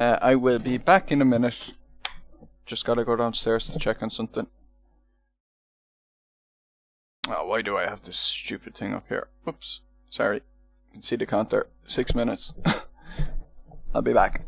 I will be back in a minute. Just gotta go downstairs to check on something. Oh, why do I have this stupid thing up here? Oops, sorry. You can see the counter. 6 minutes. I'll be back.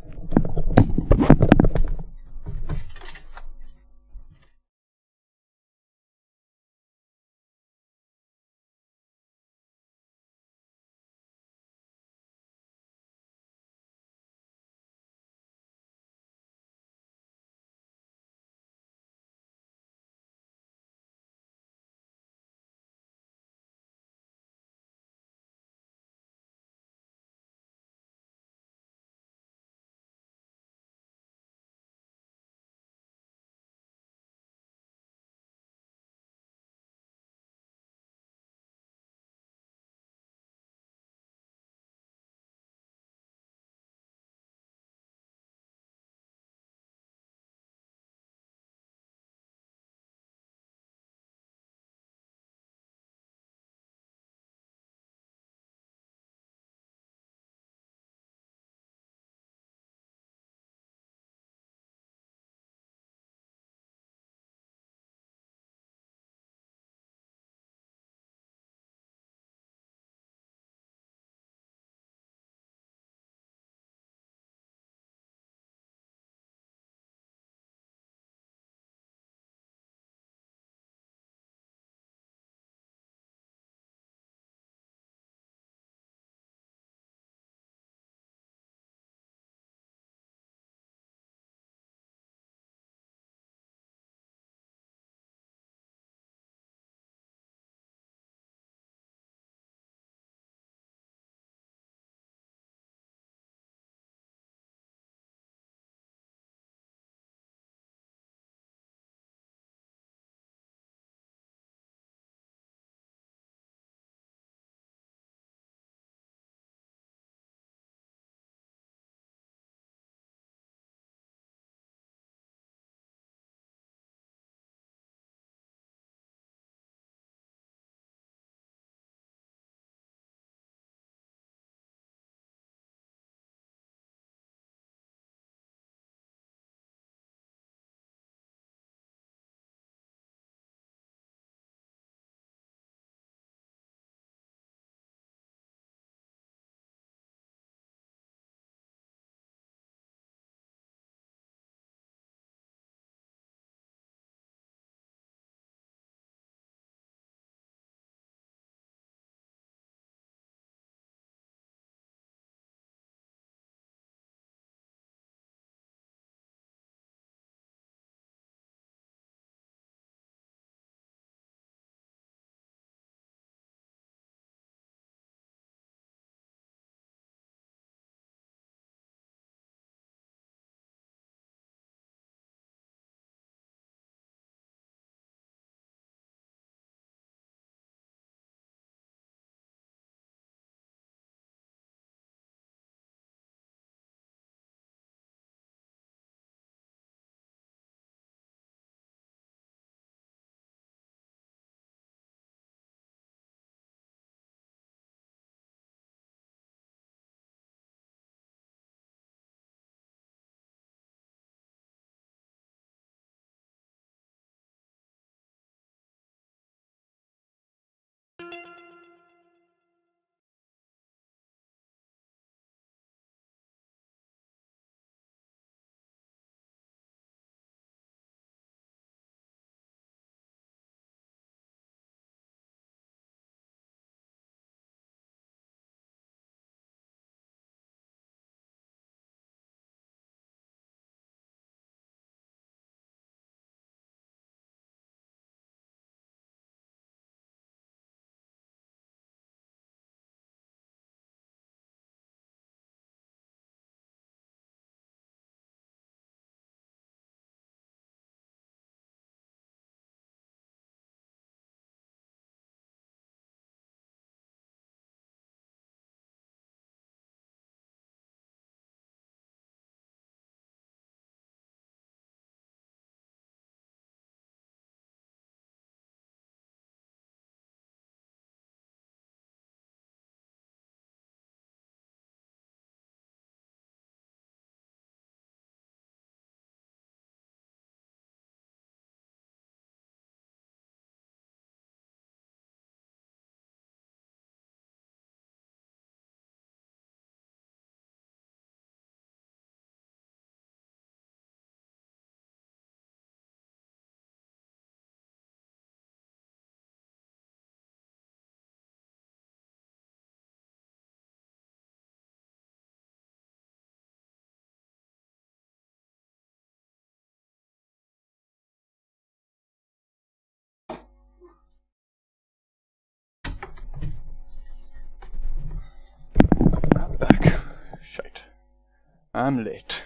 I'm late.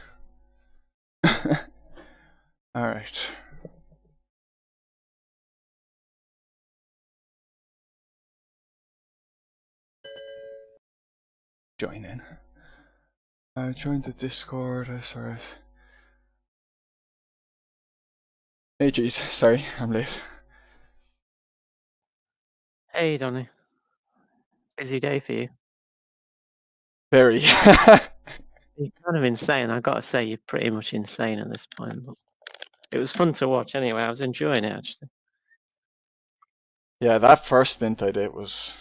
Alright. Join in. Join the Discord, SRS. Hey geez, sorry, I'm late. Hey Donny. Busy day for you. Very. You're kind of insane. I gotta say, you're pretty much insane at this point. But it was fun to watch anyway. I was enjoying it actually. Yeah, that first stint I did was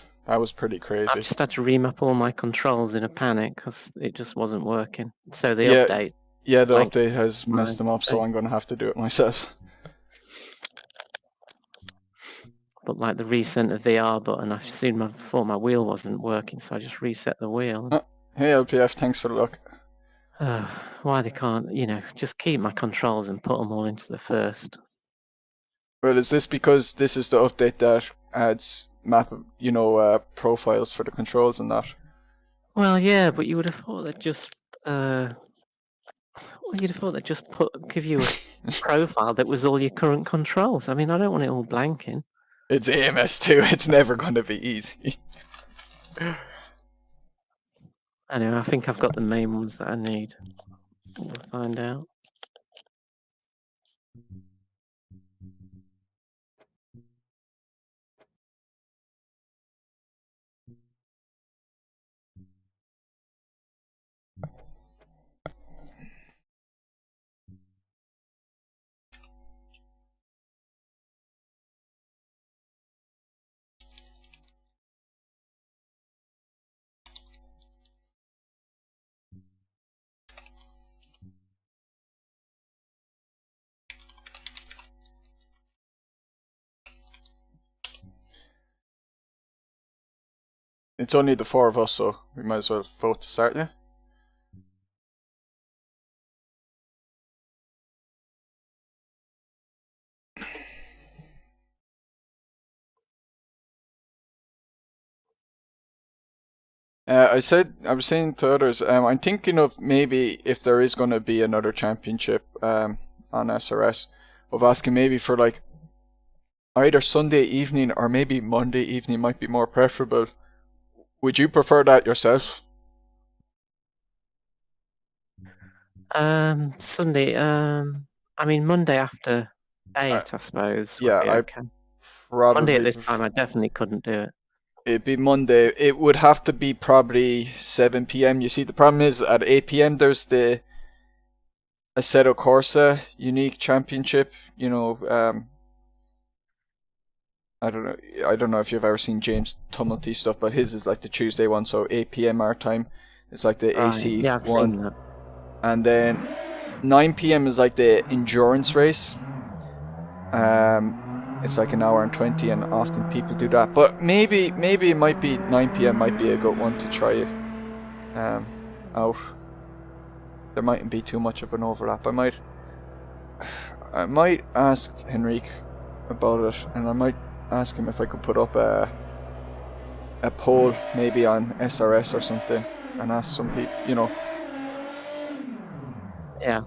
pretty I crazy. just had to remap all my controls in a panic because it just wasn't working. So the Yeah, update. yeah, the Like, update has messed them up, so I'm gonna have to do it myself. but like the recenter VR button, I thought my wheel wasn't working, so I just reset the wheel. Oh, hey LPF, thanks for the look. Why they can't, just keep my controls and put them all into the first. Well, is this because this is the update that adds profiles for the controls and that? Well, yeah, but you would have thought that just give you a profile that was all your current controls. I mean, I don't want it all blanking. It's AMS2, it's never gonna be easy. Anyway, I think I've got the main ones that I need. We'll find out. It's only the four of us, so we might as well vote to start, yeah? I was saying to others, I'm thinking of maybe if there is going to be another championship on SRS, of asking maybe for like either Sunday evening or maybe Monday evening might be more preferable. Would you prefer that yourself? Sunday. I mean Monday after 8, I suppose. Would Yeah, be I okay. Monday at probably this time, I definitely couldn't do it. it'd be Monday. It would have to be probably 7 p.m. You see, the problem is at 8 p.m. there's the Assetto Corsa unique championship. I don't know if you've ever seen James Tumulty stuff, but his is like the Tuesday one, so 8 p.m. our time. It's like the Right. AC Yeah, I've one. seen that. And then 9 p.m. is like the endurance race. It's like an hour and 20, and often people do that. But maybe it might be 9 p.m. might be a good one to try it out. There mightn't be too much of an overlap. I might ask Henrique about it, and I might ask him if I could put up a poll maybe on SRS or something, and ask some people, Yeah.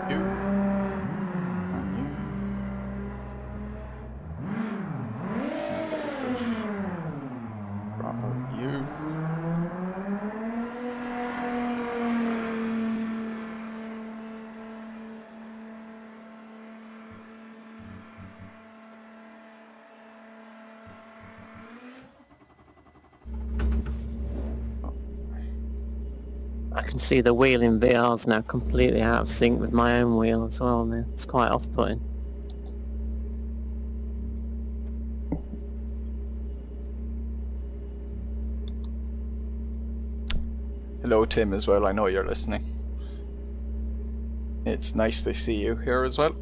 You and you. Bravo, you. I can see the wheel in VR's now completely out of sync with my own wheel as well, man. It's quite off-putting. Hello, Tim, as well. I know you're listening. It's nice to see you here as well.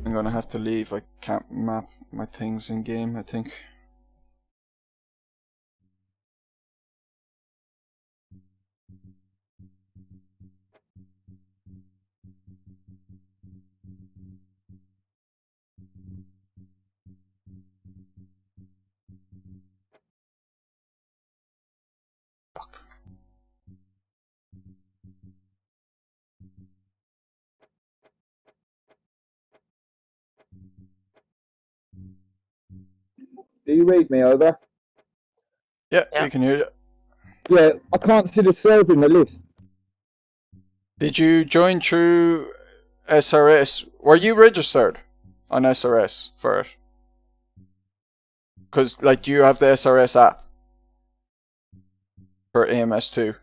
I'm gonna have to leave. I can't map my things in game, I think. Fuck. Do you read me over? Yeah, Yeah. we can hear you. Yeah, I can't see the server in the list. Did you join through SRS? Were you registered on SRS for it? Because, like, do you have the SRS app for AMS2?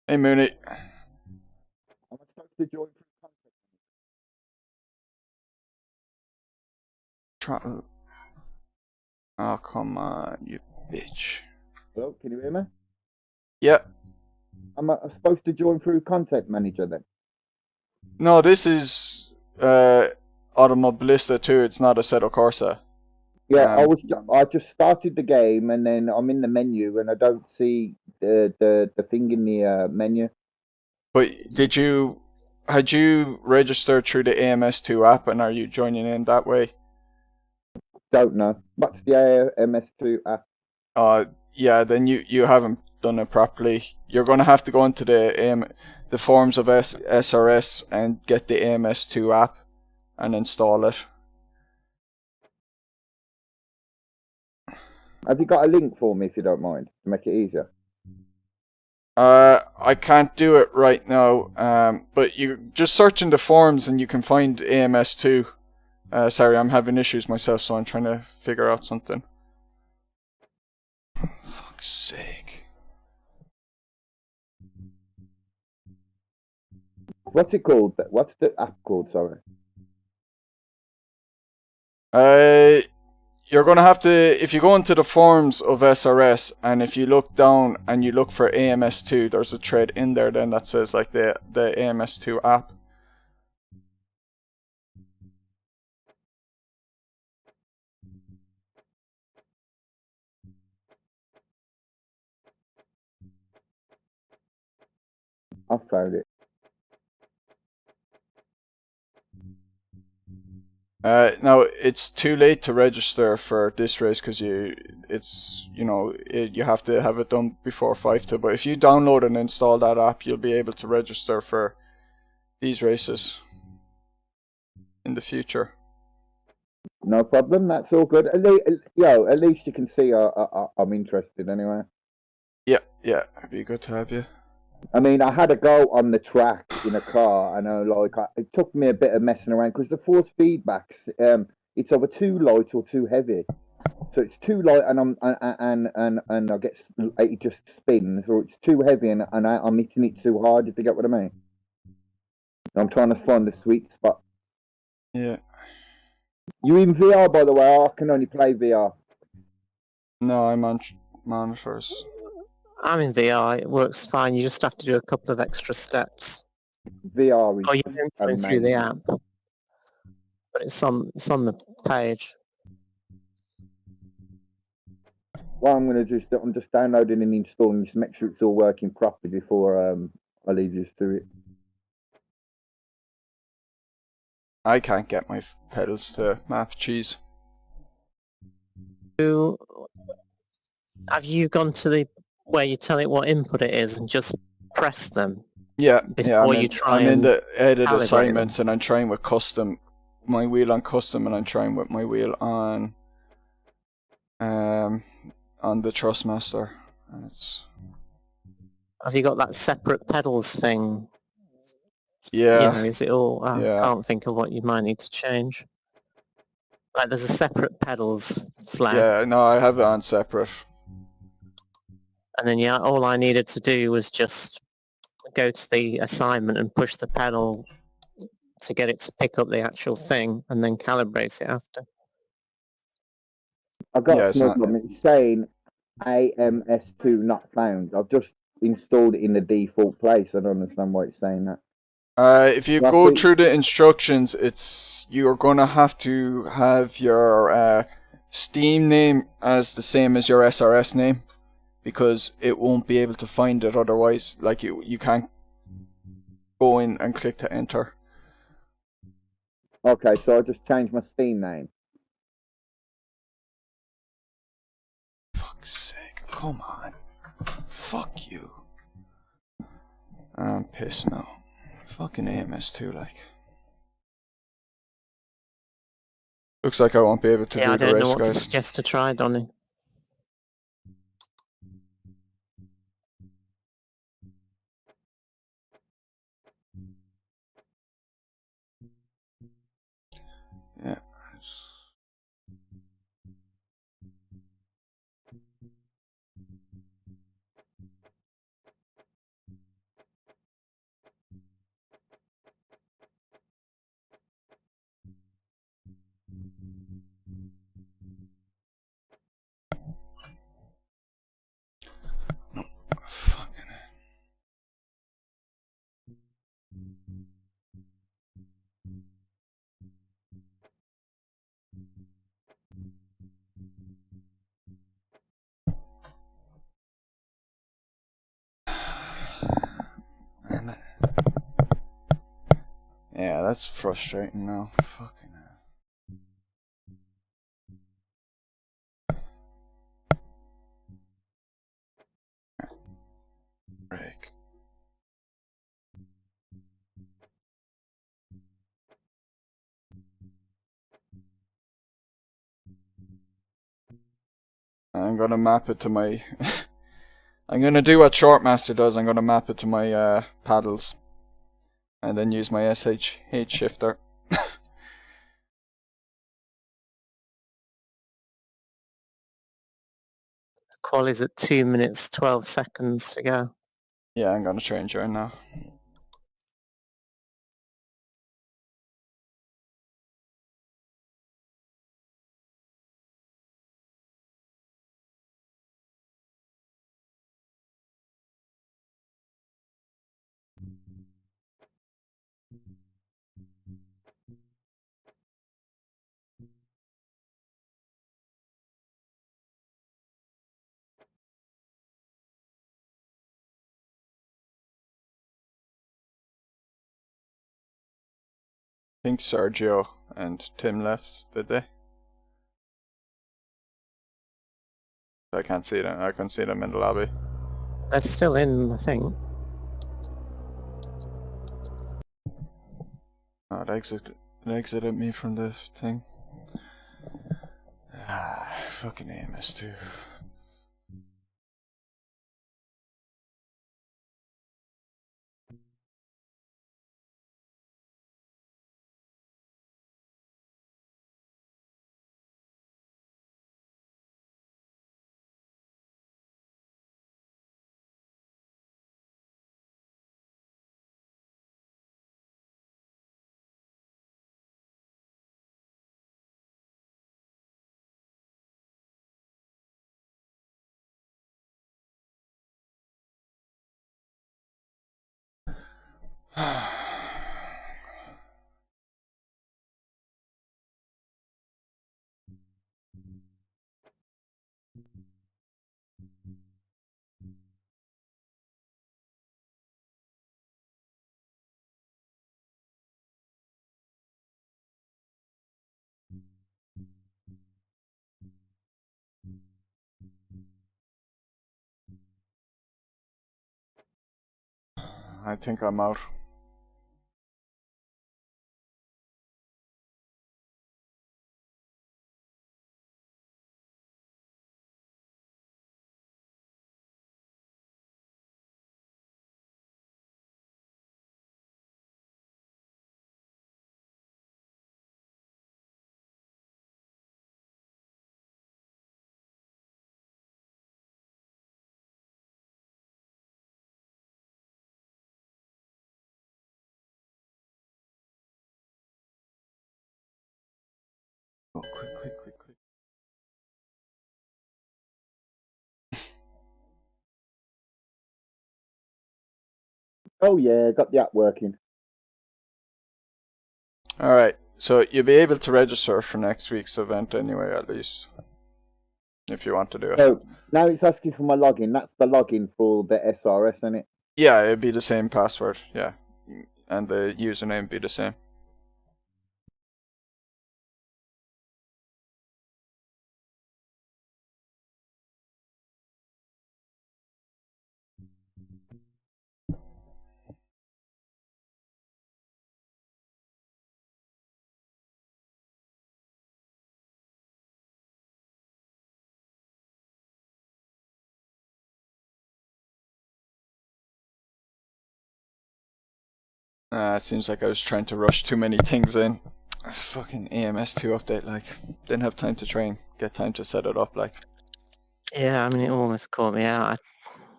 Hey, Mooney. I'm supposed to join through contact. Oh, come on, you bitch. Hello, can you hear me? Yeah. I'm supposed to join through Content Manager then? No, this is Automobilista 2. It's not Assetto Corsa. Yeah, I just started the game and then I'm in the menu and I don't see the thing in the menu. But had you registered through the AMS2 app and are you joining in that way? Don't know. What's the AMS2 app? Yeah, then you haven't done it properly. You're going to have to go into the forums of SRS and get the AMS2 app and install it. Have you got a link for me if you don't mind to make it easier? I can't do it right now, but you just search in the forums and you can find AMS2. Sorry, I'm having issues myself, so I'm trying to figure out something. Fuck's sake. What's it called? What's the app called? Sorry. You're going to have to, if you go into the forums of SRS and if you look down and you look for AMS2, there's a thread in there then that says like the AMS2 app. I found it. Now it's too late to register for this race because you have to have it done before 5:00. But if you download and install that app, you'll be able to register for these races in the future. No problem. That's all good. At least you can see I'm interested anyway. Yeah, it'd be good to have you. I mean, I had a go on the track in a car, and it took me a bit of messing around because the force feedbacks, it's either too light or too heavy. So it's too light, and I get it just spins, or it's too heavy, and I'm hitting it too hard. If you get what I mean. I'm trying to find the sweet spot. Yeah. You in VR, by the way? I can only play VR. No, I'm on monitors. I'm in VR. It works fine. You just have to do a couple of extra steps. VR is Oh, you can go through the app, but it's on the page. Well, I'm just downloading and installing this, make sure it's all working properly before I leave you to it. I can't get my pedals to map cheese. Have you gone to where you tell it what input it is and just press them? Yeah, before you try I'm in and the edit calibrate assignments them. and I'm trying with my wheel on custom, and I'm trying with my wheel on the Trustmaster. And it's Have you got that separate pedals thing? yeah, You know, is it all? yeah. I can't think of what you might need to change. Like, there's a separate pedals flag, Yeah, no, I have it on separate. and then all I needed to do was just go to the assignment and push the pedal to get it to pick up the actual thing and then calibrate it after. I got Yeah, a it's small not. problem. It's saying AMS2 not found. I've just installed it in the default place. I don't understand why it's saying that. If you Well, I go think- through the instructions, you're gonna have to have your Steam name as the same as your SRS name, because it won't be able to find it otherwise. Like you can't go in and click to enter. Okay, so I just changed my Steam name. Fuck's sake! Come on! Fuck you! I'm pissed now. Fucking AMS2, like. Looks like I won't be able to Yeah, do I the don't know race, what to guys. suggest to try, Donny. Yeah. No, fucking. And yeah, that's frustrating now. Fucking hell. Break. I'm gonna map it to my. I'm gonna do what Shortmaster does. I'm gonna map it to my paddles, and then use my SH shifter. Quali's at 2 minutes 12 seconds to go. Yeah, I'm gonna try and join now. I think Sergio and Tim left, did they? I can't see them. I can see them in the lobby. They're still in, I think. Oh, it exited me from the thing. Fucking AMS2. I think I'm out. Oh, quick. Oh yeah, got the app working. Alright, so you'll be able to register for next week's event anyway, at least. If you want to do it. So now it's asking for my login. That's the login for the SRS, isn't it? Yeah, it'd be the same password, yeah. And the username be the same. It seems like I was trying to rush too many things in. It's fucking AMS2 update, like. Didn't have time to train, get time to set it up, like. Yeah, I mean, it almost caught me out.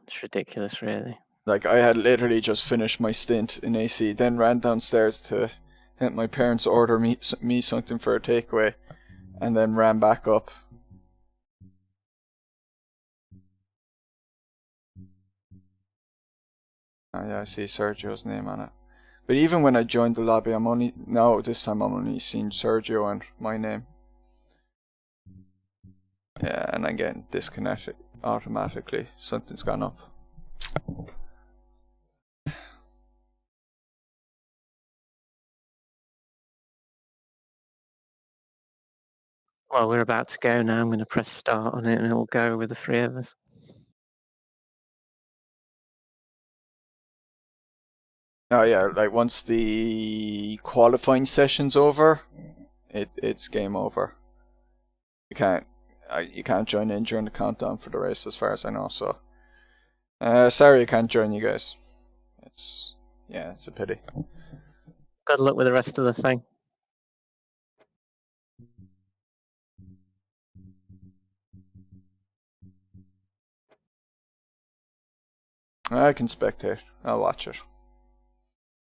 It's ridiculous, really. Like, I had literally just finished my stint in AC, then ran downstairs to help my parents order me something for a takeaway, and then ran back up. Oh yeah, I see Sergio's name on it. But even when I joined the lobby, this time I'm only seeing Sergio and my name. Yeah, and I'm getting disconnected automatically. Something's gone up. Well, we're about to go now. I'm going to press start on it and it'll go with the three of us. Oh yeah, like once the qualifying session's over, it's game over. You can't join in during the countdown for the race, as far as I know. So, sorry I can't join you guys. It's a pity. Good luck with the rest of the thing. I can spectate. I'll watch it.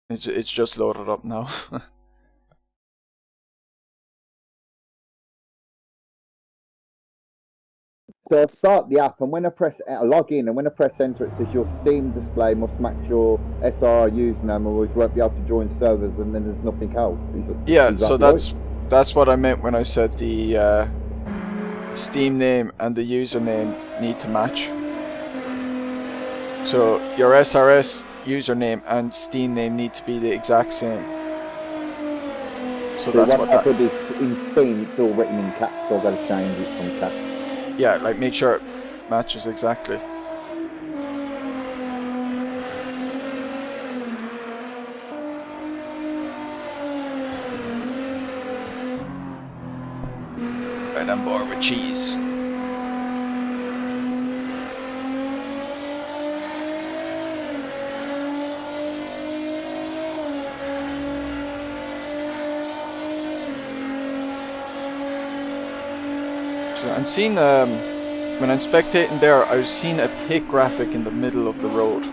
It's just loaded up now. So I start the app, and when I log in, and when I press enter, it says your Steam display must match your SR username, or you won't be able to join servers, and then there's nothing else. So that's what I meant when I said the Steam name and the username need to match. So your SRS username and Steam name need to be the exact same. So that's what that is. In Steam, it's all written in caps, so I've got to change it from caps. Yeah, like make sure it matches exactly. Right on board with cheese. I'm seeing, when I'm spectating there, I was seeing a pit graphic in the middle of the road.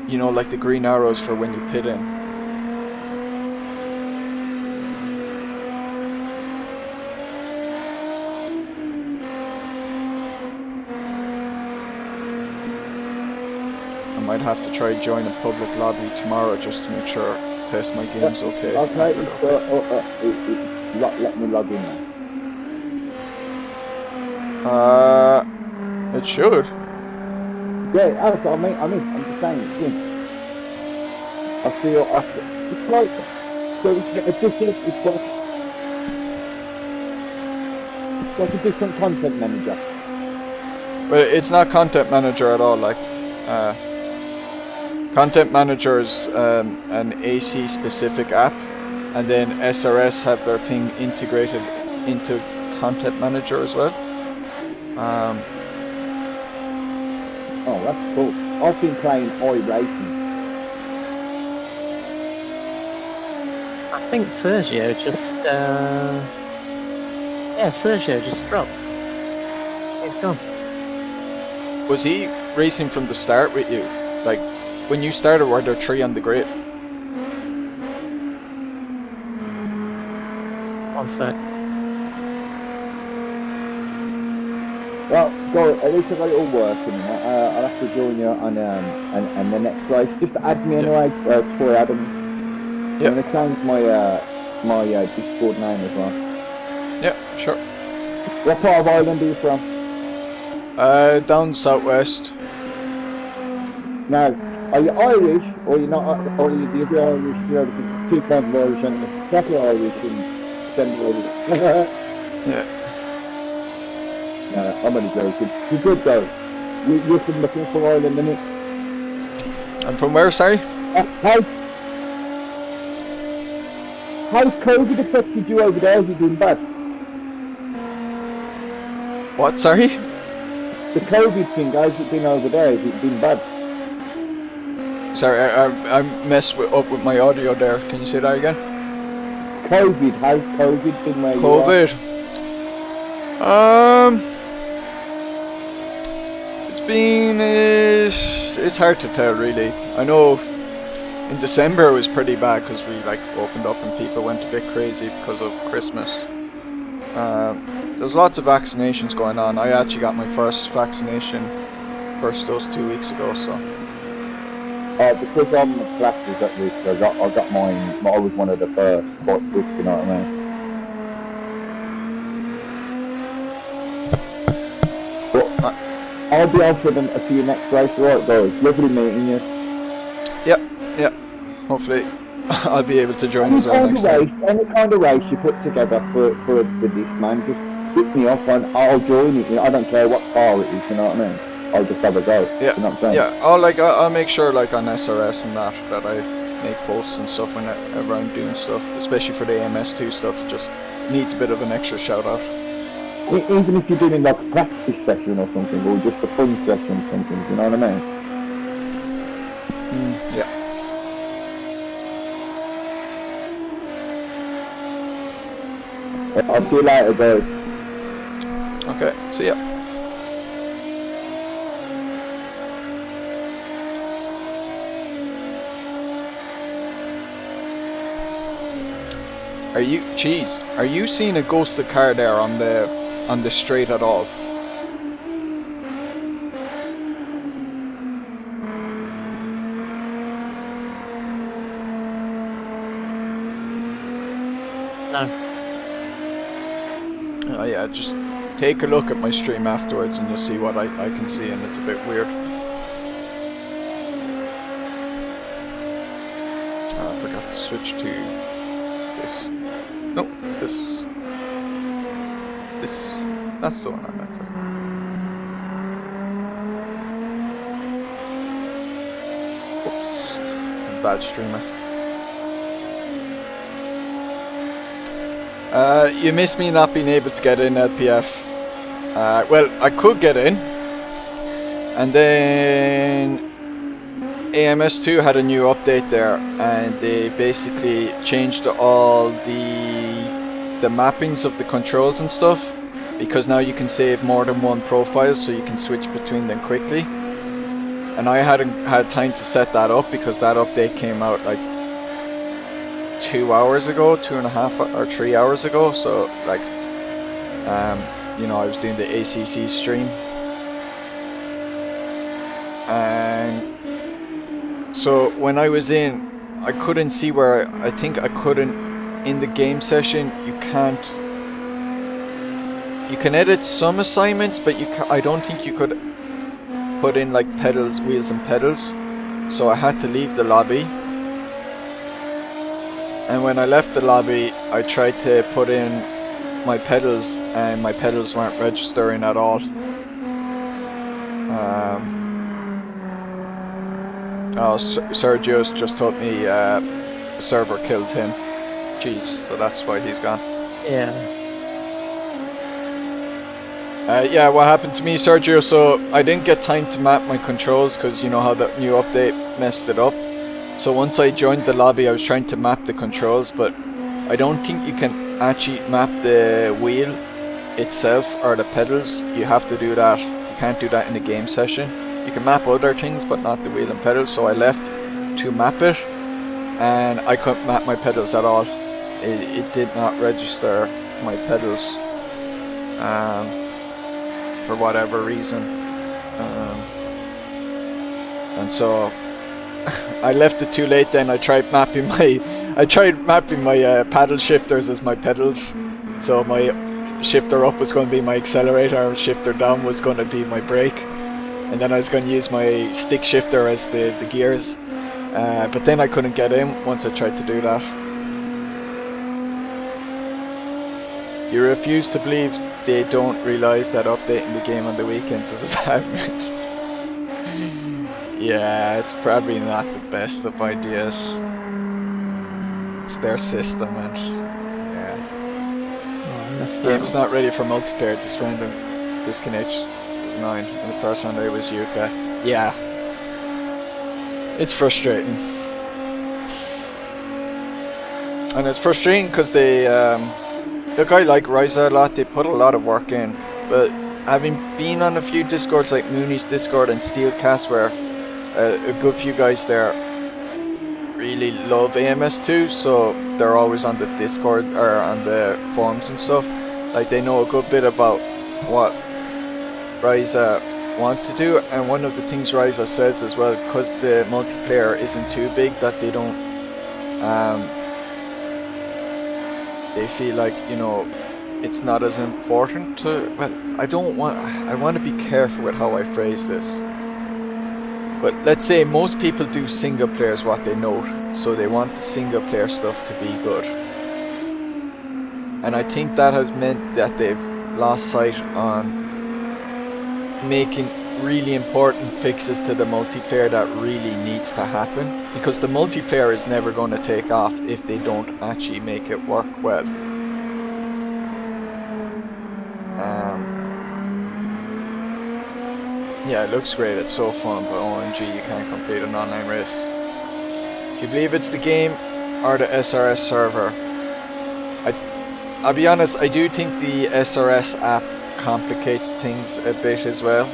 You know, like the green arrows for when you pit in. I might have to try join a public lobby tomorrow just to make sure, test my game's okay. Okay, let me log in now. It should. Yeah, also, I'm just saying, I see it's like, so it's like a different content manager. But it's not content manager at all, like, content manager is an AC specific app, and then SRS have their thing integrated into content manager as well. Oh, that's cool. I've been playing iRacing. I think Sergio just, Sergio just dropped. He's gone. Was he racing from the start with you? Like, when you started, were there 3 on the grid? One sec. Well, go. At least I got it all working. I'll have to join you on and the next race. Just add me anyway. Troy Adams. Yeah. I'm gonna change my Discord name as well. Yeah, sure. What part of Ireland are you from? Down southwest. Now, are you Irish or you're not? Or are you the Irish? You know, because there's two kinds of Irish, and proper Irish and Central Irish. Yeah. No, I'm only joking. You're good though. You're from looking for Ireland, isn't it? I'm from where, sorry? How's COVID affected you over there? Has it been bad? What, sorry? The COVID thing, how's it been over there? Has it been bad? Sorry, I messed up with my audio there. Can you say that again? COVID, how's COVID been where COVID. It's hard to tell really. I know in December it was pretty bad because we like opened up and people went a bit crazy because of Christmas. There's lots of vaccinations going on. I actually got my first dose 2 weeks ago, so. Because I'm a classed at risk, I got mine. I was one of the first, quite quick, you know what I mean? But I'll be on for them a few next race, right, guys? Lovely meeting you. Yep. Hopefully, I'll be able to join as well next time. Any kind of race you put together for this, man, just hit me up and I'll join it. You know, I don't care what car it is, you know what I mean? I'll just have a go. Yeah, you know what I'm saying? yeah. I'll make sure like on SRS and that I make posts and stuff whenever I'm doing stuff, especially for the AMS2 stuff. It just needs a bit of an extra shout out. Even if you're doing like a practice session or something, or just a fun session or something, you know what I mean? Yeah. I'll see you later, guys. Okay, see ya. Are you seeing a ghosted car there on the straight at all? No. Oh yeah, just take a look at my stream afterwards and you'll see what I can see, and it's a bit weird. Oh, I forgot to switch to this. No, this. That's the one I meant to. Oops. I'm a bad streamer. You missed me not being able to get in LPF. Well, I could get in, and then AMS2 had a new update there, and they basically changed all the mappings of the controls and stuff, because now you can save more than one profile, so you can switch between them quickly. And I hadn't had time to set that up because that update came out like 2 hours ago, 2.5 or 3 hours ago. So like, you know, I was doing the ACC stream, and so when I was in, I couldn't see where I think I couldn't in the game session. You can edit some assignments, but I don't think you could put in like pedals, wheels and pedals. So I had to leave the lobby. And when I left the lobby, I tried to put in my pedals, and my pedals weren't registering at all. Sergio's just told me the server killed him. Jeez, so that's why he's gone. Yeah. Yeah, what happened to me, Sergio, so I didn't get time to map my controls because you know how the new update messed it up. So once I joined the lobby, I was trying to map the controls, but I don't think you can actually map the wheel itself or the pedals. You have to do that. You can't do that in a game session. You can map other things, but not the wheel and pedals. So I left to map it, and I couldn't map my pedals at all. It did not register my pedals. for whatever reason. And so I left it too late. Then I tried mapping my paddle shifters as my pedals. So my shifter up was going to be my accelerator, and shifter down was going to be my brake, and then I was going to use my stick shifter as the gears. But then I couldn't get in once I tried to do that. You refuse to believe they don't realise that updating the game on the weekends is a bad move. Yeah, it's probably not the best of ideas. It's their system, and yeah. That's The game's not ready for multiplayer. This random disconnect was 9. In the first round I was Yuka. Yeah. It's frustrating. And it's frustrating because they, look, I like Ryza a lot. They put a lot of work in. But having been on a few Discords like Mooney's Discord and Steelcast, where a good few guys there really love AMS2, so they're always on the Discord or on the forums and stuff. Like, they know a good bit about what Ryza want to do, and one of the things Ryza says as well, because the multiplayer isn't too big, that they don't they feel like, you know, it's not as important to, well, I want to be careful with how I phrase this. But let's say most people do single player is what they note, so they want the single player stuff to be good. And I think that has meant that they've lost sight on making really important fixes to the multiplayer that really needs to happen. Because the multiplayer is never going to take off if they don't actually make it work well. Yeah, it looks great, it's so fun, but OMG, you can't complete an online race. Do you believe it's the game or the SRS server? I'll be honest, I do think the SRS app complicates things a bit as well.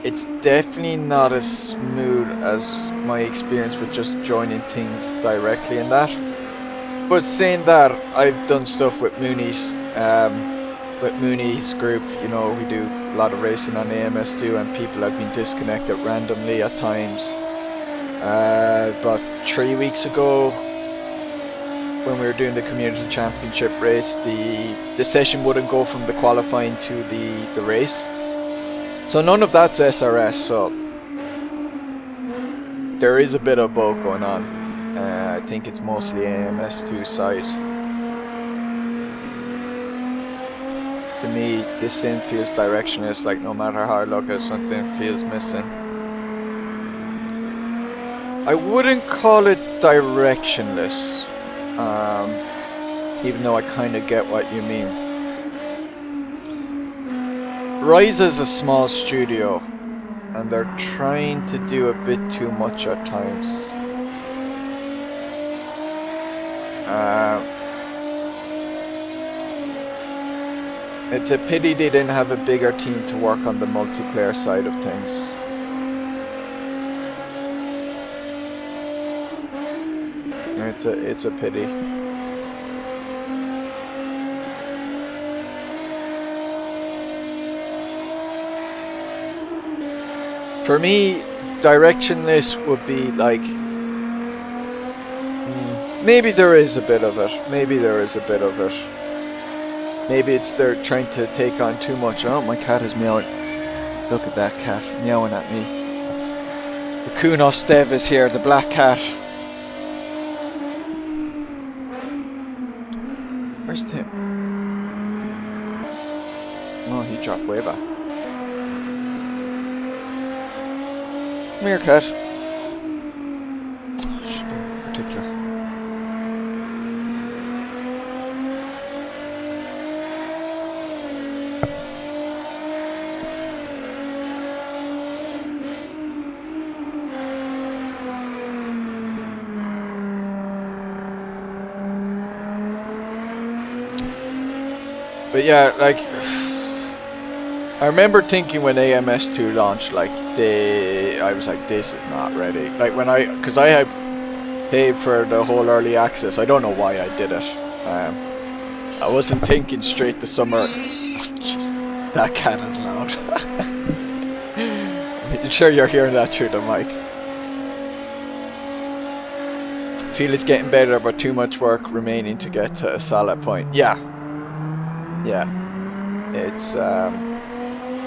It's definitely not as smooth as my experience with just joining things directly in that. But saying that, I've done stuff with Mooney's group, you know, we do a lot of racing on AMS2, and people have been disconnected randomly at times. About 3 weeks ago, when we were doing the community championship race, the session wouldn't go from the qualifying to the race. So none of that's SRS, so there is a bit of both going on. I think it's mostly AMS2 side. To me, this thing feels directionless, like no matter how I look at it, something feels missing. I wouldn't call it directionless, even though I kind of get what you mean. Ryza is a small studio, and they're trying to do a bit too much at times. It's a pity they didn't have a bigger team to work on the multiplayer side of things. It's a pity. For me, directionless would be like, maybe there is a bit of it. Maybe there is a bit of it. Maybe it's they're trying to take on too much. Oh, my cat is meowing. Look at that cat meowing at me. The Kunos Dev is here, the black cat. Where's Tim? Oh, he dropped way back. Come here, cat. Oh, she's been particular. But yeah, like, I remember thinking when AMS2 launched, like, I was like, this is not ready. Like, because I had paid for the whole early access. I don't know why I did it. I wasn't thinking straight to summer. Just That cat is loud. I'm sure you're hearing that through the mic. Feel it's getting better, but too much work remaining to get to a solid point. Yeah.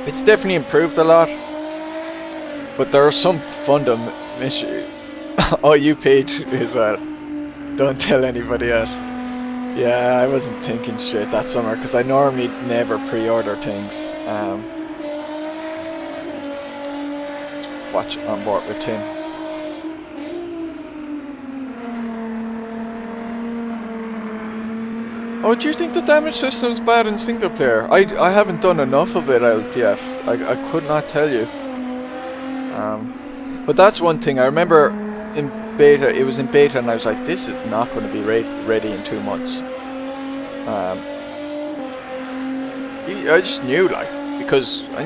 It's definitely improved a lot, but there are some fundamental. Oh, you paid as well. Don't tell anybody else. Yeah, I wasn't thinking straight that summer because I normally never pre-order things. Let's watch On Board with Tim. Oh, do you think the damage system's bad in single player? I haven't done enough of it, LPF. I could not tell you. But that's one thing. I remember in beta, it was in beta, and I was like, this is not going to be ready in 2 months. I just knew, like, because I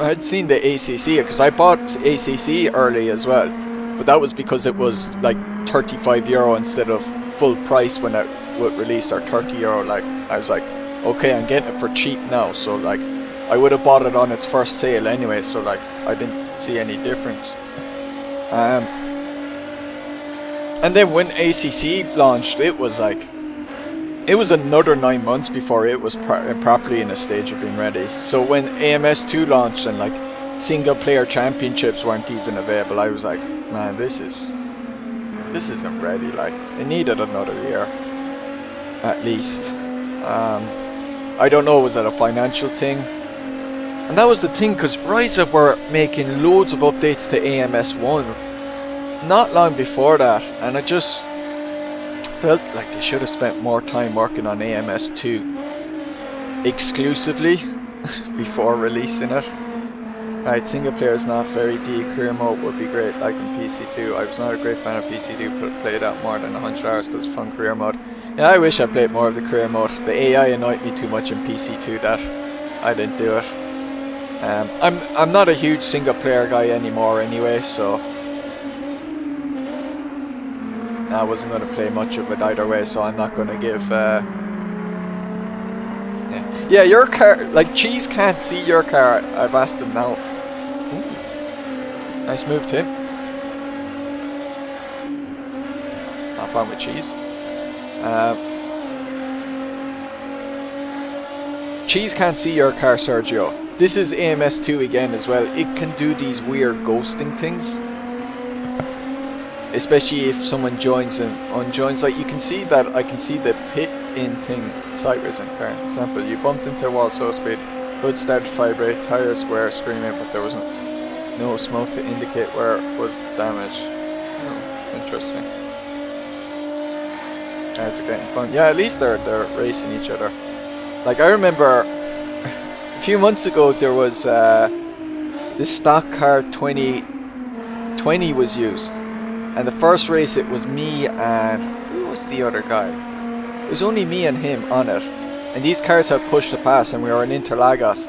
had seen the ACC, because I bought ACC early as well. But that was because it was like €35 instead of full price when it would release, or €30. Like, I was like, okay, I'm getting it for cheap now, so like I would have bought it on its first sale anyway, so like I didn't see any difference. And then when ACC launched, it was like, it was another 9 months before it was properly in a stage of being ready. So when AMS2 launched and like single player championships weren't even available, I was like, man, this isn't ready. Like, it needed another year at least. I don't know, was that a financial thing? And that was the thing, because Rise were making loads of updates to AMS1 not long before that, and I just felt like they should have spent more time working on AMS2 exclusively before releasing it. Right, single player is not very deep. Career mode would be great, like in PC2. I was not a great fan of PC2, but played out more than 100 hours because it's fun career mode. Yeah, I wish I played more of the career mode. The AI annoyed me too much in PC2 that I didn't do it. I'm not a huge single player guy anymore anyway, so I wasn't going to play much of it either way, so I'm not going to give... Yeah, your car... Like, Cheese can't see your car. I've asked him now. Ooh. Nice move, Tim. Hop on with Cheese. Cheese can't see your car, Sergio. This is AMS2 again as well. It can do these weird ghosting things. Especially if someone joins and unjoins. Like, you can see that I can see the pit in thing side racing car. Example, you bumped into a wall so speed, hood started to vibrate, tires were screaming, but there wasn't no smoke to indicate where was damage. Oh, interesting. Guys are getting fun. Yeah, at least they're racing each other. Like, I remember a few months ago there was this stock car 2020 was used. And the first race, it was me and... who was the other guy? It was only me and him on it. And these cars had pushed to pass, and we were in Interlagos.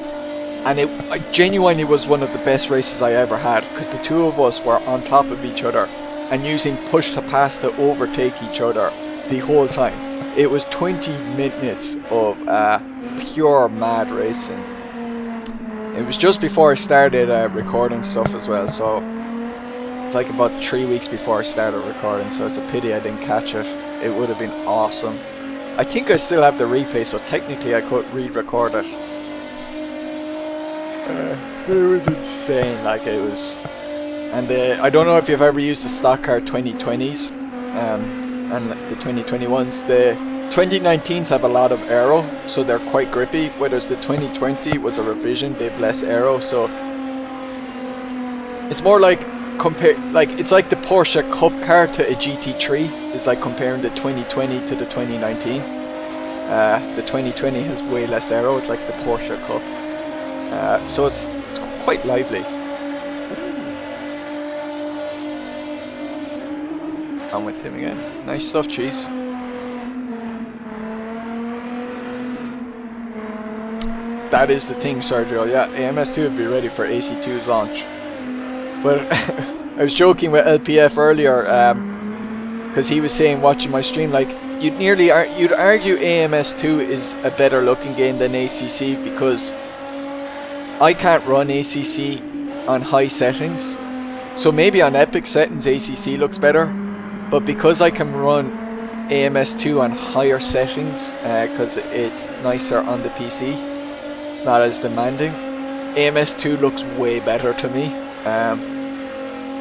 And it genuinely was one of the best races I ever had, because the two of us were on top of each other and using push to pass to overtake each other the whole time. It was 20 minutes of pure mad racing. It was just before I started recording stuff as well, so... like about 3 weeks before I started recording, so it's a pity I didn't catch it. It would have been awesome. I think I still have the replay, so technically I could re-record it. It was insane, like it was. And I don't know if you've ever used the stock car 2020s and the 2021s. The 2019s have a lot of aero, so they're quite grippy, whereas the 2020 was a revision, they have less aero, so it's more like it's like the Porsche Cup car to a GT3 is like comparing the 2020 to the 2019. The 2020 has way less aero. It's like the Porsche Cup, so it's quite lively. I'm with him again. Nice stuff, Cheese. That is the thing, Sergio. Yeah, AMS2 would be ready for AC2's launch. But I was joking with LPF earlier, because he was saying, watching my stream, like, you'd argue AMS2 is a better looking game than ACC, because I can't run ACC on high settings, so maybe on epic settings ACC looks better, but because I can run AMS2 on higher settings, because it's nicer on the PC, it's not as demanding, AMS2 looks way better to me.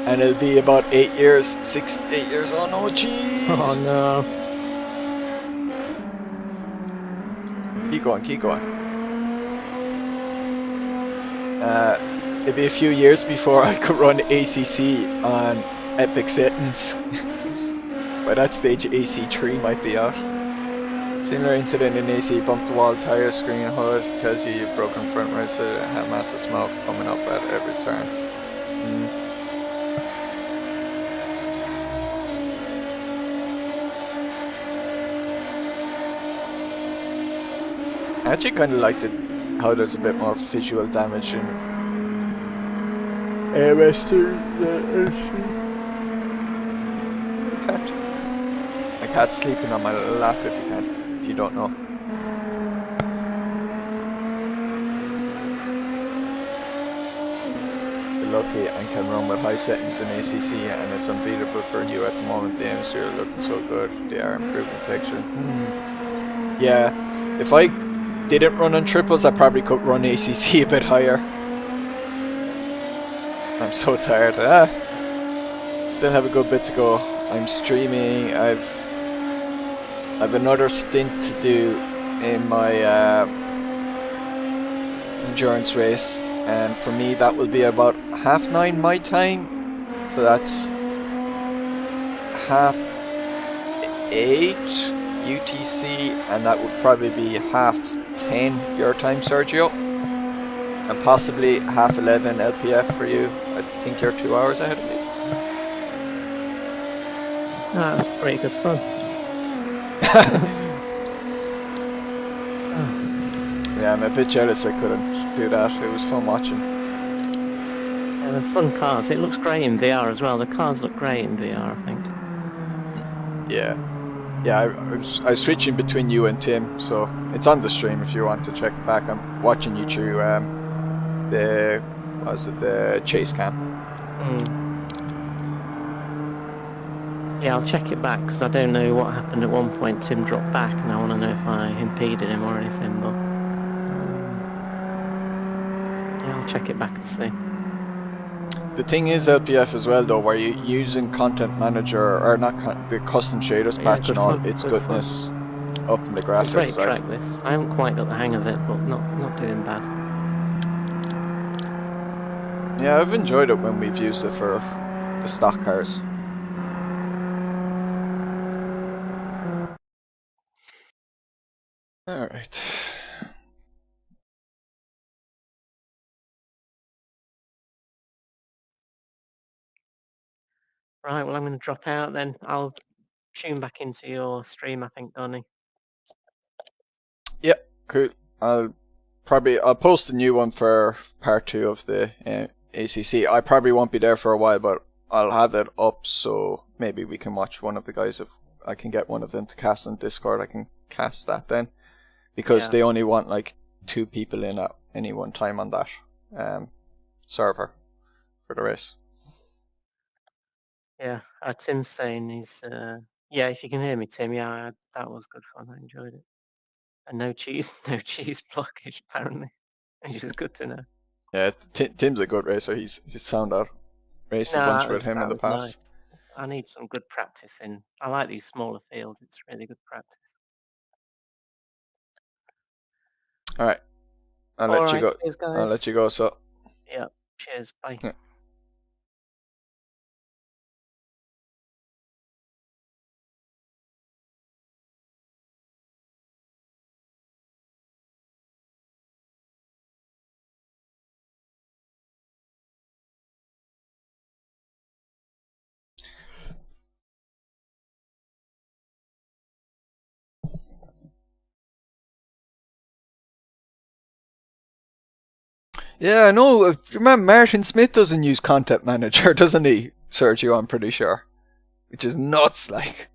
And it'll be about 8 years, 8 years, oh no, jeez! Oh no. Keep going, keep going. It'd be a few years before I could run ACC on epic settings. By that stage, AC3 might be out. Similar incident in AC, bumped the wall, tire, screen, hood, tells you you've broken front right side, have massive smoke coming up at every turn. I actually kind of liked it, how there's a bit more visual damage in AMS2 than AC. My cat's sleeping on my lap if you don't know. You're lucky and can run with high settings in ACC, and it's unbeatable for you at the moment. The AMS2 are looking so good. They are improving texture. Yeah, if I didn't run on triples, I probably could run ACC a bit higher. I'm so tired. Still have a good bit to go. I'm streaming. I've another stint to do in my endurance race, and for me that will be about 9:30 my time, so that's 8:30 UTC, and that would probably be 10:30 your time, Sergio, and possibly 11:30 LPF for you. I think you're 2 hours ahead of me. Ah, that's pretty good fun. Yeah, I'm a bit jealous I couldn't do that. It was fun watching. Yeah, the fun cars. It looks great in VR as well. The cars look great in VR, I think. Yeah. Yeah, I was switching between you and Tim, so it's on the stream if you want to check it back. I'm watching you through the chase cam. Yeah, I'll check it back because I don't know what happened at one point. Tim dropped back, and I want to know if I impeded him or anything. But yeah, I'll check it back and see. The thing is, LPF as well, though, where you're using Content Manager or not the custom shaders patch and all, it's goodness up in the graphics. It's a great track. This I haven't quite got the hang of it, but not doing bad. Yeah, I've enjoyed it when we've used it for the stock cars. Alright. Right, well I'm going to drop out then. I'll tune back into your stream, I think, Donny. Yep, cool. I'll post a new one for part 2 of the ACC. I probably won't be there for a while, but I'll have it up, so maybe we can watch one of the guys. If I can get one of them to cast on Discord, I can cast that then. Because they only want like 2 people in at any one time on that server for the race. Yeah, Tim's saying he's... yeah, if you can hear me, Tim, yeah, that was good fun. I enjoyed it. And no cheese blockage, apparently. Which is good to know. Yeah, Tim's a good racer. He's sound out. Raced a bunch with him in the past. Nice. I need some good practice in. I like these smaller fields. It's really good practice. Alright. I'll let you go. Cheers, guys. I'll let you go, so. Yeah. Cheers. Bye. Yeah. Yeah, I know. Remember, Martin Smith doesn't use Content Manager, doesn't he, Sergio? I'm pretty sure. Which is nuts, like.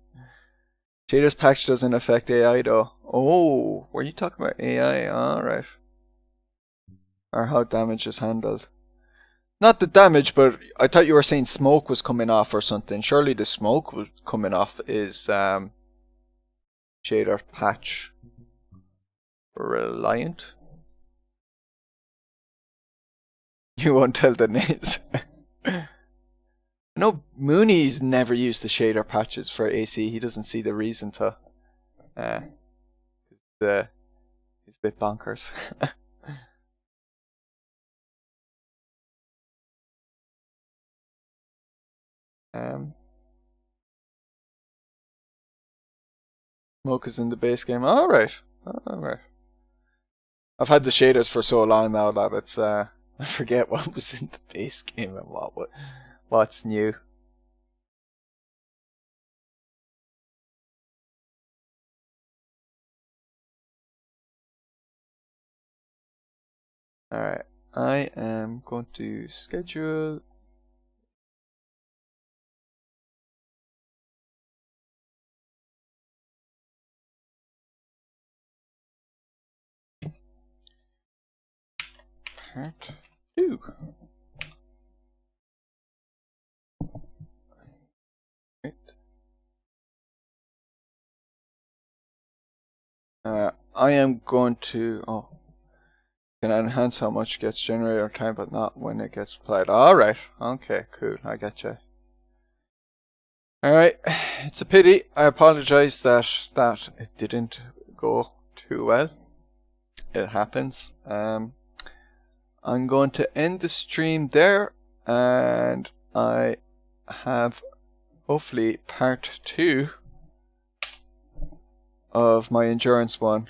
Shaders patch doesn't affect AI, though. Oh, were you talking about AI? Alright. or how damage is handled. Not the damage, but I thought you were saying smoke was coming off or something. Surely the smoke was coming off is shader patch reliant. You won't tell the names. No, Mooney's never used the shader patches for AC. He doesn't see the reason to. He's a bit bonkers. Smoke is in the base game. Alright. Alright. I've had the shaders for so long now that it's I forget what was in the base game and what's new. Alright. I am going to schedule. Part 2. Right. I am going to. Oh, can enhance how much gets generated over time, but not when it gets applied. Alright. Okay, cool. I get you. Alright. It's a pity. I apologize that it didn't go too well. It happens. I'm going to end the stream there, and I have hopefully part 2 of my endurance one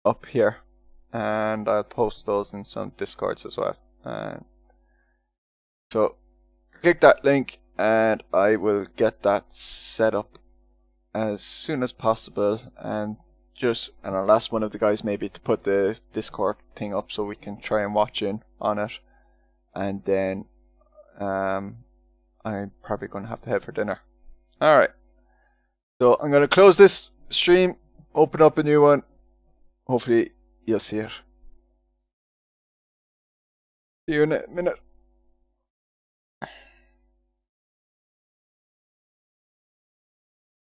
up here, and I'll post those in some discords as well. So click that link and I will get that set up as soon as possible, and I'll ask one of the guys maybe to put the Discord thing up so we can try and watch in on it. And then I'm probably going to have to head for dinner. Alright. So I'm going to close this stream, open up a new one. Hopefully you'll see it. See you in a minute.